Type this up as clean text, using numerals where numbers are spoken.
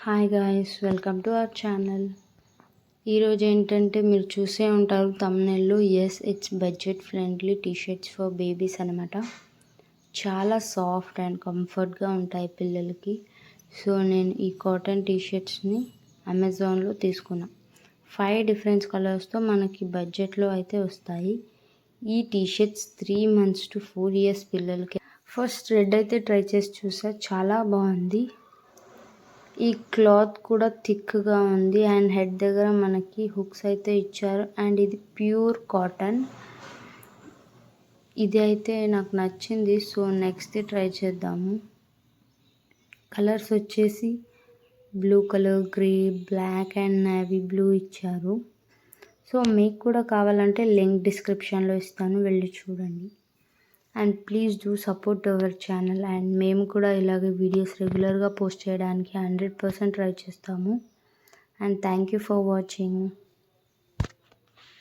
Hi guys, welcome to our channel. ఈరోజు ఏంటంటే మీరు చూసే ఉంటారు థంబ్నెయిల్లో. It's budget friendly t-shirts for babies అనమాట. చాలా సాఫ్ట్ అండ్ కంఫర్ట్గా ఉంటాయి పిల్లలకి. సో నేను ఈ కాటన్ టీషర్ట్స్ని అమెజాన్లో తీసుకున్నా. 5 డిఫరెంట్ కలర్స్తో మనకి బడ్జెట్లో అయితే వస్తాయి. ఈ టీషర్ట్స్ 3 months to 4 years పిల్లలకి. ఫస్ట్ రెడ్ అయితే ట్రై చేసి చూసా, చాలా బాగుంది. ఈ క్లాత్ కూడా థిక్గా ఉంది అండ్ హెడ్ దగ్గర మనకి హుక్స్ అయితే ఇచ్చారు. అండ్ ఇది ప్యూర్ కాటన్. ఇది అయితే నాకు నచ్చింది. సో నెక్స్ట్ ట్రై చేద్దాము. కలర్స్ వచ్చేసి blue colour, grey, black and navy blue ఇచ్చారు. సో మీకు కూడా కావాలంటే లింక్ డిస్క్రిప్షన్లో ఇస్తాను, వెళ్ళి చూడండి. And please do support our channel. And మేము కూడా ఇలాగే వీడియోస్ రెగ్యులర్గా పోస్ట్ చేయడానికి 100% ట్రై చేస్తాము. And thank you for watching.